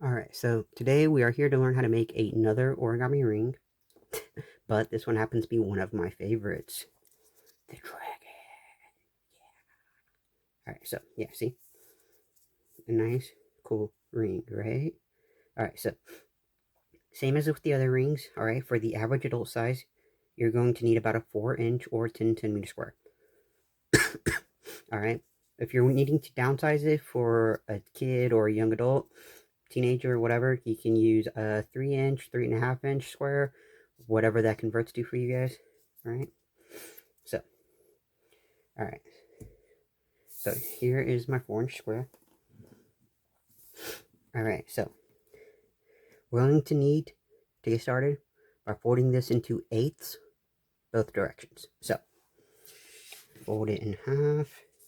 Alright, so today we are here to learn how to make another origami ring, but this one happens to be one of my favorites. The dragon. Alright, so, yeah, see? A nice, cool ring, right? Alright, so, same as with the other rings, alright, for the average adult size, you're going to need about a 4-inch or 10 centimeter square. Alright, if you're needing to downsize it for a kid or a young adult, teenager or whatever, you can use a 3-inch, 3.5-inch square, whatever that converts to for you guys. Alright, so, alright, so here is my 4-inch square. Alright, so we're going to need to get started by folding this into eighths both directions. So fold it in half.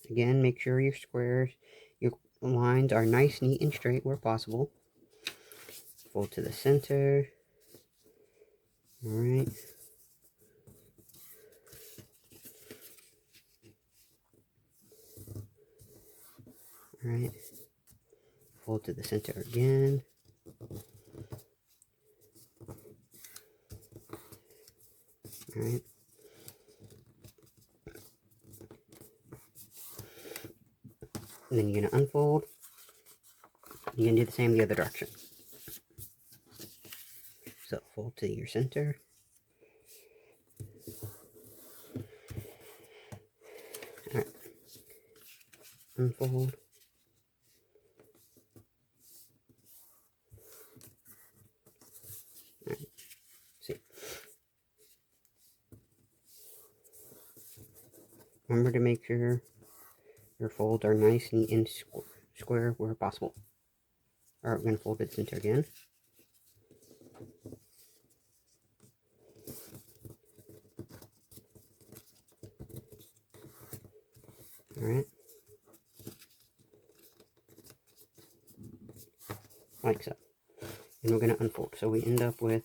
Again, make sure your squares, your lines are nice, neat, and straight where possible. Fold to the center. Alright. Alright. Fold to the center again. Alright. And then you're going to unfold. You're going to do the same the other direction. So fold to your center. Alright. Unfold. Alright. See. Remember to make sure your folds are nice, neat, and square where possible. Alright, we're going to fold it center again. Alright. Like so. And we're going to unfold. So we end up with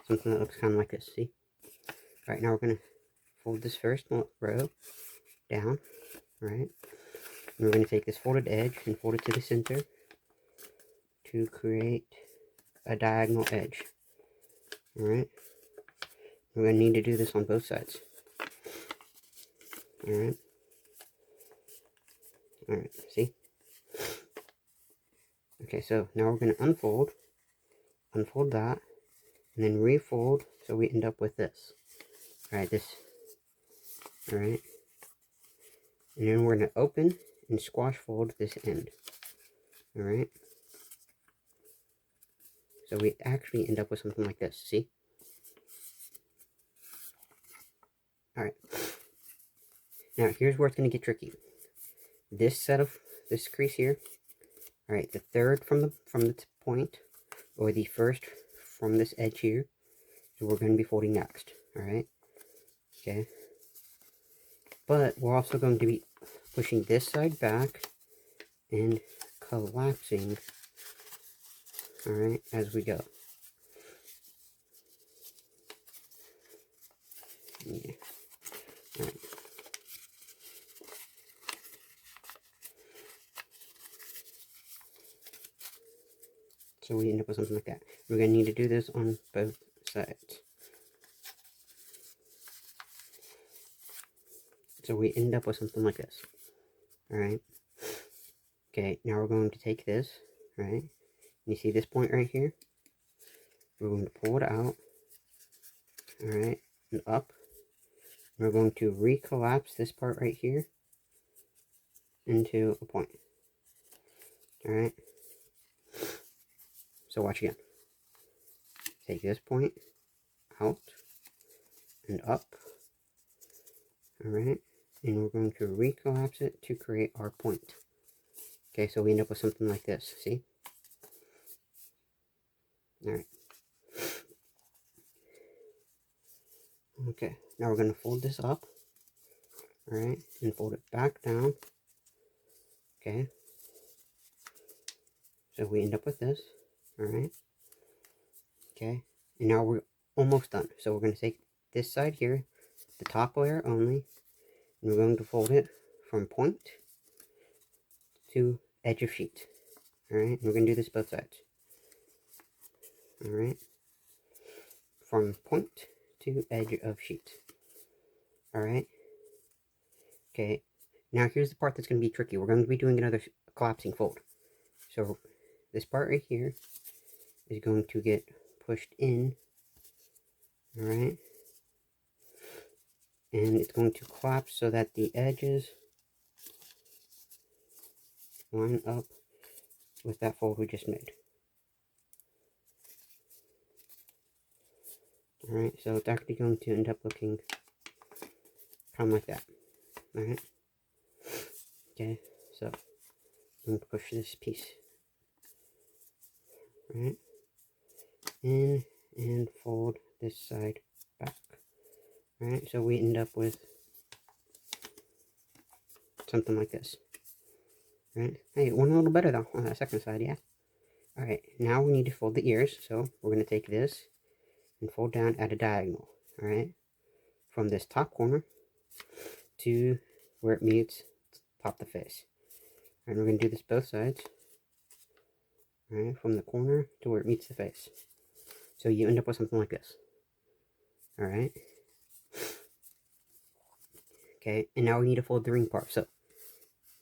something that looks kind of like this, see? Alright, now we're going to fold this first row down, right? And we're going to take this folded edge and fold it to the center to create a diagonal edge. Alright? We're going to need to do this on both sides. Alright? Alright, see? Okay, so now we're going to unfold that, and then refold, so we end up with this. Alright, this. Alright? And then we're going to open and squash fold this end. Alright? So we actually end up with something like this, see? Alright. Now here's where it's going to get tricky. This crease here, alright, the third from the point, or the first from this edge here, so we're going to be folding next, alright? Okay. But we're also going to be pushing this side back and collapsing, alright, as we go. Yeah. Alright. So we end up with something like that. We're going to need to do this on both sides. So we end up with something like this. Alright. Okay, now we're going to take this, right? You see this point right here? We're going to pull it out. Alright, and up. We're going to recollapse this part right here into a point. Alright. So watch again. Take this point out and up. Alright. And we're going to recollapse it to create our point. Okay, so we end up with something like this. See? Alright. Okay, now we're going to fold this up. Alright, and fold it back down. Okay. So we end up with this. Alright. Okay, and now we're almost done. So we're going to take this side here, the top layer only, and we're going to fold it from point to edge of sheet. Alright, we're going to do this both sides. Alright. From point to edge of sheet. Alright. Okay. Now here's the part that's going to be tricky. We're going to be doing another collapsing fold. So this part right here is going to get pushed in. Alright. And it's going to collapse so that the edges line up with that fold we just made. Alright, so it's actually going to end up looking kind of like that. Alright. Okay, so I'm going to push this piece right in and fold this side back. Alright, so we end up with something like this. Right? Hey, one a little better though on that second side, yeah. Alright, now we need to fold the ears, so we're going to take this and fold down at a diagonal. Alright, from this top corner to where it meets top the face. And we're going to do this both sides. Alright, from the corner to where it meets the face. So you end up with something like this. Alright. Okay, and now we need to fold the ring part. So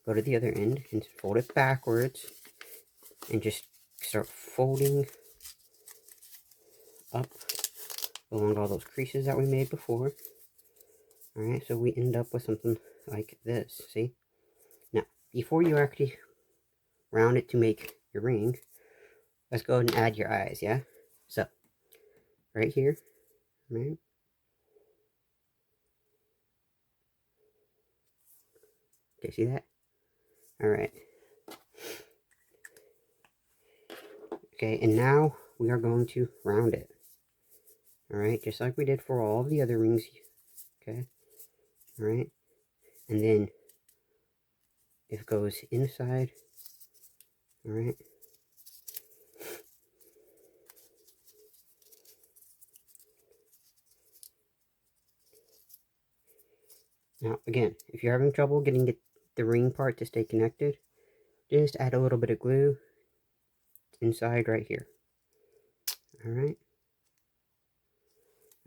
go to the other end and fold it backwards. And just start folding up along all those creases that we made before. Alright, so we end up with something like this, see? Now, before you actually round it to make your ring, let's go ahead and add your eyes, yeah? So, right here, right? Okay, see that? Alright. Okay, and now we are going to round it. Alright, just like we did for all of the other rings. Okay? Alright? And then it goes inside. Alright? Now, again, if you're having trouble getting the ring part to stay connected, just add a little bit of glue inside right here. Alright?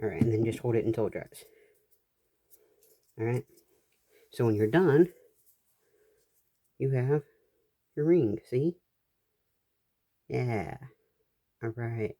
Alright, and then just hold it until it dries. Alright? So when you're done, you have your ring, see? Yeah. Alright.